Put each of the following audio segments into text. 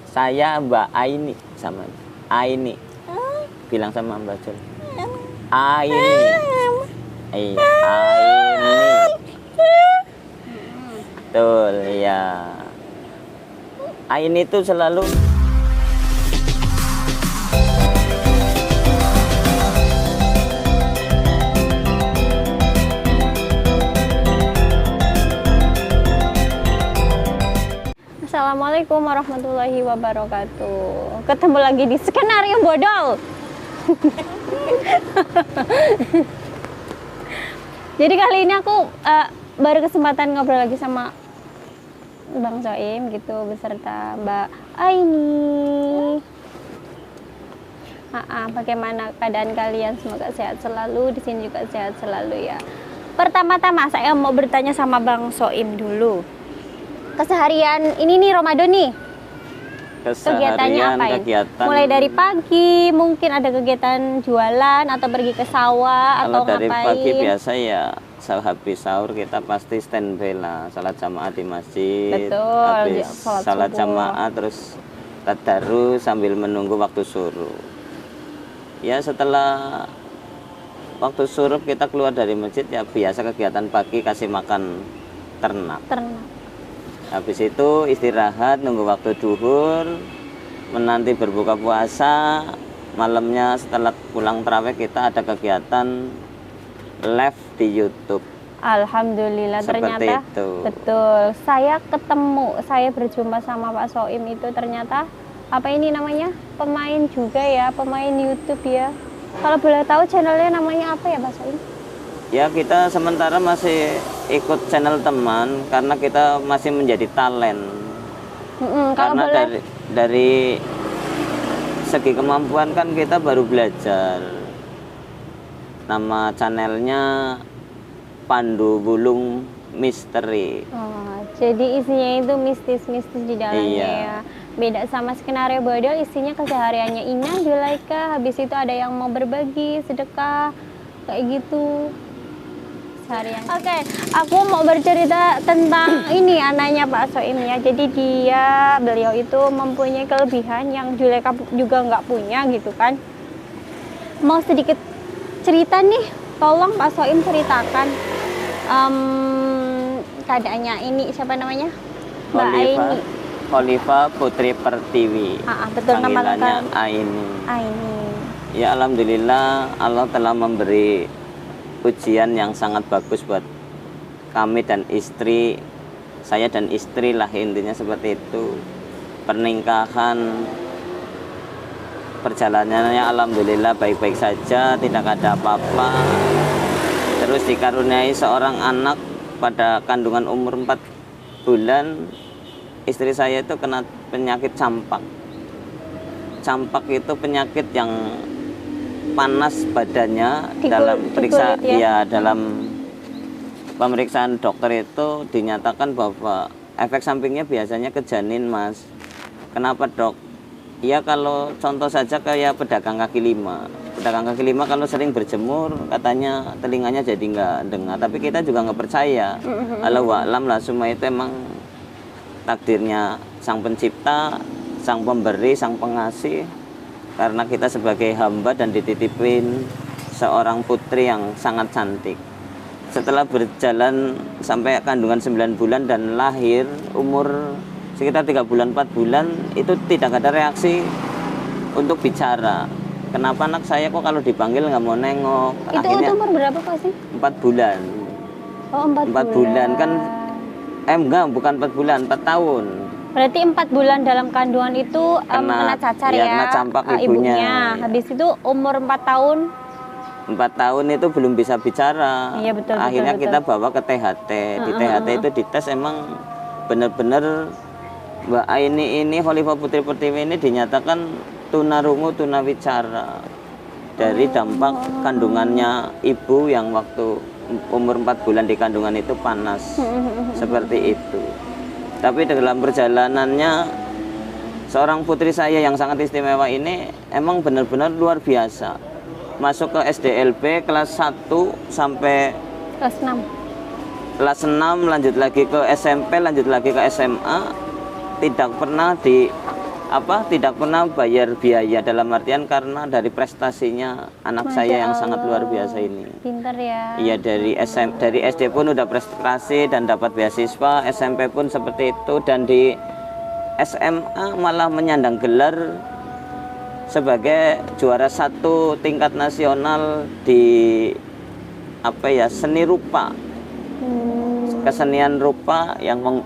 Saya Mbak Aini sama Aini. Bilang sama Mbak Jul. Aini. Iya, Aini. Betul, ya. Aini itu selalu Assalamualaikum warahmatullahi wabarakatuh. Ketemu lagi di Skenario Bodol. Jadi kali ini aku baru kesempatan ngobrol lagi sama Bang Soim gitu beserta Mbak Aini. Bagaimana keadaan kalian? Semoga sehat selalu. Di sini juga sehat selalu ya. Pertama-tama saya mau bertanya sama Bang Soim dulu. Keseharian ini nih Ramadan nih. Kegiatannya apa ya? Mulai dari pagi mungkin ada kegiatan jualan atau pergi ke sawah atau dari ngapain? pagi biasa ya habis sahur kita pasti standby lah, salat jamaah di masjid. Betul, habis salat subuh. jamaah terus tadarus sambil menunggu waktu suruh. Ya setelah waktu suruh kita keluar dari masjid ya biasa kegiatan pagi kasih makan ternak. Habis itu istirahat, nunggu waktu duhur, menanti berbuka puasa. Malamnya setelah pulang tarawih kita ada kegiatan live di YouTube. Alhamdulillah. Seperti ternyata itu. Betul. Saya berjumpa sama Pak Soim itu ternyata apa ini namanya? Pemain juga ya, pemain YouTube ya. Kalau boleh tahu channelnya namanya apa ya Pak Soim? Ya kita sementara masih ikut channel teman karena kita masih menjadi talent. Karena boleh... dari segi kemampuan kan kita baru belajar. Nama channelnya Pandu Bulung Misteri. Oh, jadi isinya itu mistis-mistis di dalamnya Iya. ya. Beda sama Skenario Bodol, isinya kesehariannya Ina, Julaika. Habis itu ada yang mau berbagi, sedekah, kayak gitu. Oke, aku mau bercerita tentang ini anaknya Pak Soim ya. Jadi beliau itu mempunyai kelebihan yang Julaika juga nggak punya gitu kan. Mau sedikit cerita nih, tolong Pak Soim ceritakan keadaannya ini siapa namanya? Mbak Aini. Khalifah Putri Pertiwi. Betul, nama panggilannya lengkap Aini. Aini. Ya alhamdulillah Allah telah memberi ujian yang sangat bagus buat kami dan istri, saya dan istri lah intinya seperti itu. Pernikahan perjalanannya alhamdulillah baik-baik saja, tidak ada apa-apa. Terus dikaruniai seorang anak pada kandungan umur 4 bulan. Istri saya itu kena penyakit campak. Campak itu penyakit yang panas badannya. Dalam periksa ya dalam pemeriksaan dokter itu dinyatakan bahwa efek sampingnya biasanya ke janin, Mas. Kenapa, Dok? Ya kalau contoh saja kayak pedagang kaki lima. Pedagang kaki lima kalau sering berjemur katanya telinganya jadi nggak dengar, tapi kita juga nggak percaya. Allahu a'lam lah, semua itu emang takdirnya Sang Pencipta, Sang Pemberi, Sang Pengasih. Karena kita sebagai hamba dan dititipin seorang putri yang sangat cantik. Setelah berjalan sampai kandungan 9 bulan dan lahir umur sekitar 3 bulan 4 bulan itu tidak ada reaksi untuk bicara. Kenapa anak saya kok kalau dipanggil nggak mau nengok? Itu umur berapa Pak sih? 4 bulan. Oh 4 bulan kan bukan 4 bulan, 4 tahun. Berarti 4 bulan dalam kandungan itu kena cacar ya, kena campak ibunya. Habis itu umur 4 tahun 4 tahun itu belum bisa bicara. Iya, betul, Akhirnya betul. kita bawa ke THT. Di THT itu dites emang benar-benar Mbak Aini ini Khalifah Putri Pertiwi ini dinyatakan tunarungu tunawicara dari dampak kandungannya ibu yang waktu umur 4 bulan di kandungan itu panas. Seperti itu. Tapi dalam perjalanannya seorang putri saya yang sangat istimewa ini emang benar-benar luar biasa. Masuk ke SDLB kelas 1 sampai kelas 6. Kelas 6 lanjut lagi ke SMP, lanjut lagi ke SMA. Tidak pernah tidak pernah bayar biaya, dalam artian karena dari prestasinya anak Masya saya yang sangat Allah. luar biasa ini. Pinter ya. Iya, dari SD pun udah prestasi dan dapat beasiswa, SMP pun seperti itu, dan di SMA malah menyandang gelar sebagai juara 1 tingkat nasional di seni rupa, kesenian rupa yang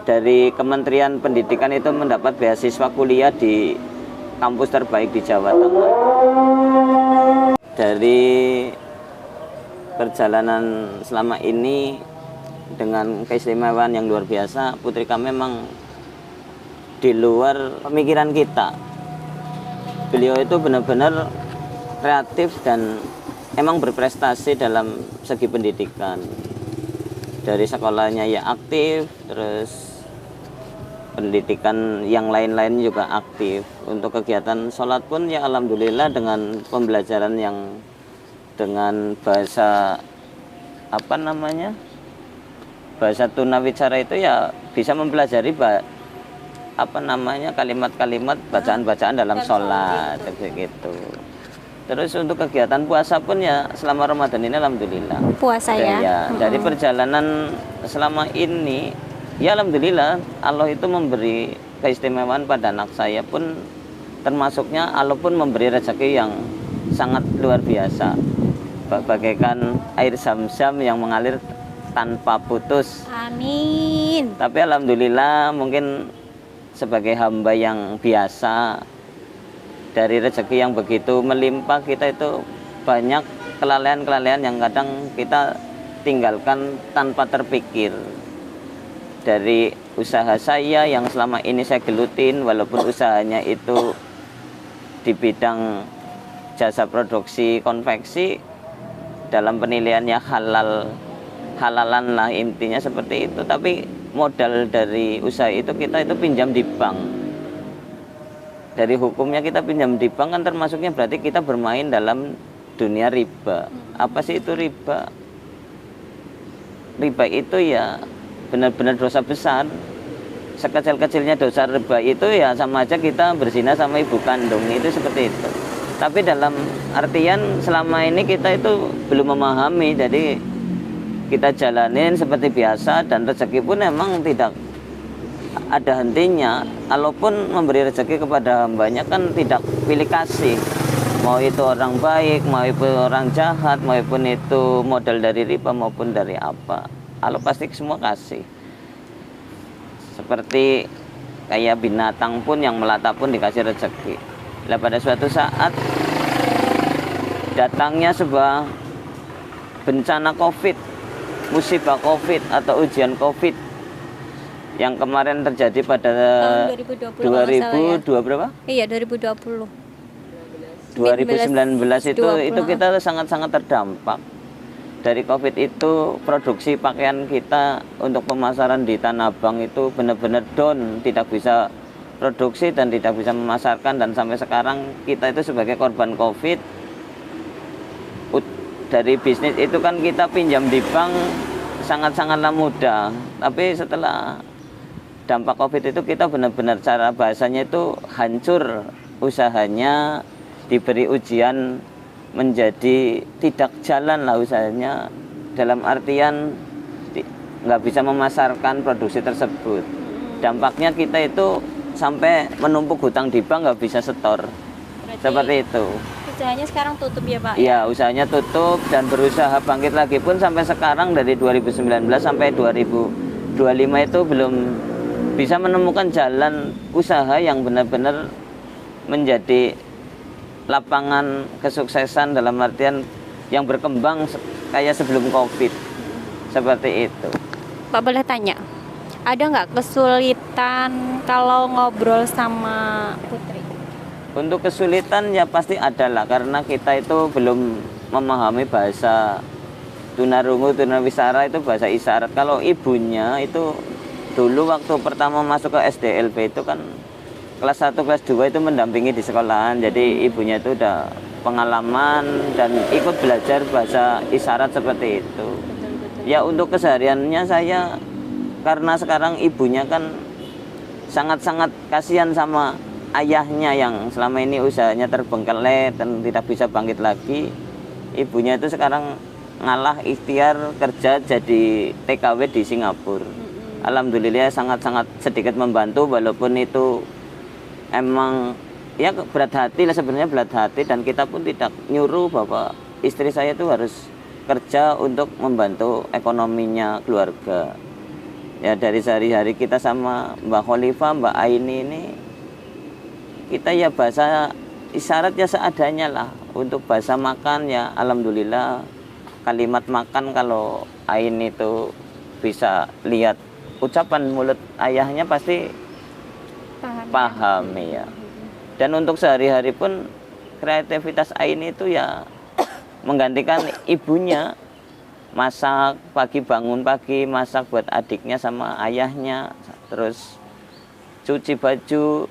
dari Kementerian Pendidikan itu mendapat beasiswa kuliah di kampus terbaik di Jawa Tengah. Dari perjalanan selama ini dengan keistimewaan yang luar biasa, putri kami memang di luar pemikiran kita. Beliau itu benar-benar kreatif dan emang berprestasi dalam segi pendidikan. Dari sekolahnya ya aktif, terus pendidikan yang lain-lain juga aktif. Untuk kegiatan sholat pun ya alhamdulillah dengan pembelajaran yang dengan bahasa bahasa tunawicara itu ya bisa mempelajari kalimat-kalimat bacaan-bacaan dalam sholat gitu. Terus untuk kegiatan puasa pun ya selama Ramadan ini alhamdulillah. Puasa ya. Dari perjalanan selama ini ya alhamdulillah Allah itu memberi keistimewaan pada anak saya pun, termasuknya Allah pun memberi rezeki yang sangat luar biasa, bagaikan air zam-zam yang mengalir tanpa putus. Amin. Tapi alhamdulillah mungkin sebagai hamba yang biasa, dari rezeki yang begitu melimpah, kita itu banyak kelalaian-kelalaian yang kadang kita tinggalkan tanpa terpikir. Dari usaha saya yang selama ini saya gelutin, walaupun usahanya itu di bidang jasa produksi konveksi, dalam penilaiannya halalan lah intinya seperti itu, tapi modal dari usaha itu kita itu pinjam di bank. Dari hukumnya kita pinjam di bank kan termasuknya berarti kita bermain dalam dunia riba. Apa sih itu riba? Riba itu ya benar-benar dosa besar. Sekecil-kecilnya dosa riba itu ya sama aja kita berzina sama ibu kandung, itu seperti itu. Tapi dalam artian selama ini kita itu belum memahami, jadi kita jalanin seperti biasa, dan rezeki pun emang tidak ada hentinya. Allah pun memberi rezeki kepada hambanya kan tidak pilih kasih, mau itu orang baik, mau itu orang jahat, maupun itu modal dari riba maupun dari apa, Allah pasti semua kasih. Seperti kayak binatang pun yang melata pun dikasih rezeki. Nah, pada suatu saat datangnya sebuah bencana COVID, musibah COVID atau ujian COVID yang kemarin terjadi pada tahun 2020 berapa? Iya, 2020. 2019 itu kita sangat-sangat terdampak. Dari COVID itu produksi pakaian kita untuk pemasaran di Tanah Abang itu benar-benar down, tidak bisa produksi dan tidak bisa memasarkan, dan sampai sekarang kita itu sebagai korban COVID. Dari bisnis itu kan kita pinjam di bank sangat-sangatlah mudah, tapi setelah dampak COVID itu kita benar-benar cara bahasanya itu hancur usahanya, diberi ujian menjadi tidak jalan lah usahanya, dalam artian nggak bisa memasarkan produksi tersebut. Dampaknya kita itu sampai menumpuk hutang di bank, nggak bisa setor. Berarti seperti itu. Usahanya sekarang tutup ya Pak? Iya, usahanya tutup dan berusaha bangkit lagi pun sampai sekarang dari 2019 sampai 2025 itu belum bisa menemukan jalan usaha yang benar-benar menjadi lapangan kesuksesan, dalam artian yang berkembang kayak sebelum COVID. Seperti itu. Pak, boleh tanya, ada nggak kesulitan kalau ngobrol sama Putri? Untuk kesulitan ya pasti ada lah, karena kita itu belum memahami bahasa tunarungu, tunawisara, itu bahasa isyarat. Kalau ibunya itu dulu waktu pertama masuk ke SDLB itu kan kelas 1, kelas 2 itu mendampingi di sekolahan. Jadi ibunya itu udah pengalaman dan ikut belajar bahasa isyarat seperti itu. Ya untuk kesehariannya saya, karena sekarang ibunya kan sangat-sangat kasihan sama ayahnya yang selama ini usahanya terbengkelai dan tidak bisa bangkit lagi. Ibunya itu sekarang ngalah ikhtiar kerja jadi TKW di Singapura. Alhamdulillah sangat-sangat sedikit membantu, walaupun itu emang ya berat hati lah, sebenarnya berat hati, dan kita pun tidak nyuruh bahwa istri saya itu harus kerja untuk membantu ekonominya keluarga. Ya dari sehari-hari kita sama Mbak Khalifah, Mbak Aini ini kita ya bahasa isyarat ya seadanya lah. Untuk bahasa makan ya alhamdulillah, kalimat makan kalau Aini itu bisa lihat ucapan mulut ayahnya pasti paham ya. Dan untuk sehari-hari pun kreativitas Aini itu ya menggantikan ibunya, masak pagi, bangun pagi masak buat adiknya sama ayahnya, terus cuci baju,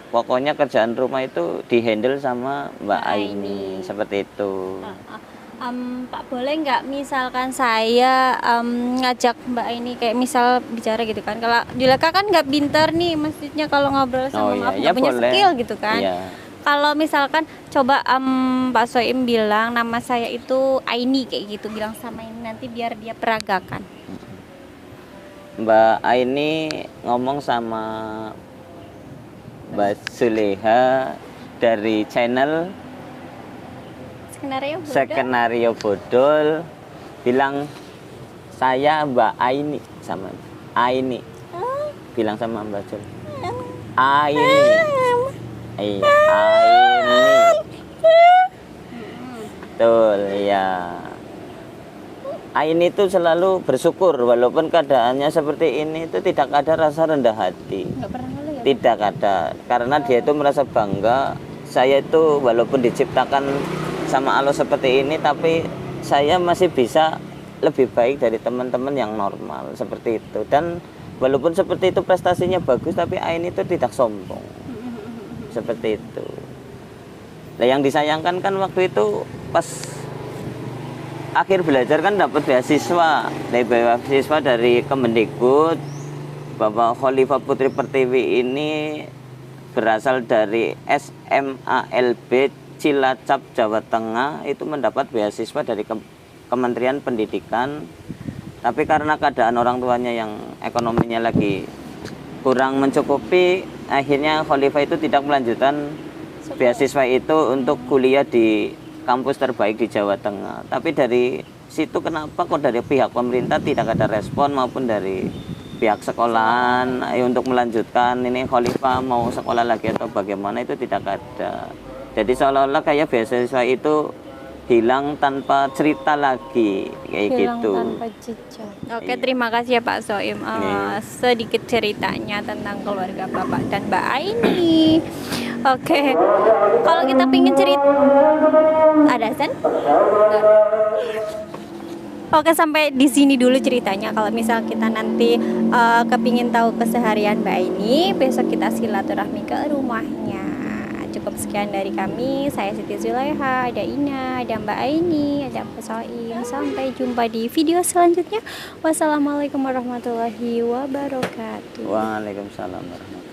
pokoknya kerjaan rumah itu dihandle sama Mbak Aini seperti itu. Pak, boleh nggak misalkan saya ngajak Mbak Aini kayak misal bicara gitu kan, kalau Juleka kan nggak pinter nih, maksudnya kalau ngobrol sama maaf nggak punya boleh. skill gitu kan. Iya. Kalau misalkan coba Pak Soim bilang nama saya itu Aini kayak gitu, bilang sama ini nanti biar dia peragakan. Mbak Aini ngomong sama Mbak Suleha dari channel Skenario Bodol, bilang saya Mbak Aini sama Aini. Bilang sama Mbak Jul. Aini. Iya, Aini. Betul, ya. Aini itu selalu bersyukur walaupun keadaannya seperti ini, itu tidak ada rasa rendah hati. Nggak pernah ngeluh ya? Tidak ada, karena dia itu merasa bangga. Saya itu walaupun diciptakan sama Allah seperti ini, tapi saya masih bisa lebih baik dari teman-teman yang normal seperti itu. Dan walaupun seperti itu prestasinya bagus, tapi Aini itu tidak sombong seperti itu. Nah, yang disayangkan kan waktu itu pas akhir belajar kan dapat beasiswa dari Kemendikbud. Bapak Khalifah Putri Pertiwi ini berasal dari SMALB Cilacap, Jawa Tengah, itu mendapat beasiswa dari Kementerian Pendidikan. Tapi karena keadaan orang tuanya yang ekonominya lagi kurang mencukupi, akhirnya Khalifah itu tidak melanjutkan beasiswa itu untuk kuliah di kampus terbaik di Jawa Tengah. Tapi dari situ kenapa kok dari pihak pemerintah tidak ada respon maupun dari pihak sekolahan untuk melanjutkan ini Khalifah mau sekolah lagi atau bagaimana, itu tidak ada. Jadi seolah-olah kayak beasiswa itu hilang tanpa cerita lagi kayak hilang gitu. Tanpa jejak. Oke, terima kasih ya Pak Soim. Sedikit ceritanya tentang keluarga Bapak dan Mbak Aini. Oke, kalau kita pingin cerita, ada Sen? Oke, sampai di sini dulu ceritanya. Kalau misal kita nanti kepingin tahu keseharian Mbak Aini, besok kita silaturahmi ke rumahnya. Cukup sekian dari kami. Saya Siti Zulaiha, ada Ina, ada Mbak Aini, ada Pak Soim. Sampai jumpa di video selanjutnya. Wassalamualaikum warahmatullahi wabarakatuh. Waalaikumsalam warahmatullahi wabarakatuh.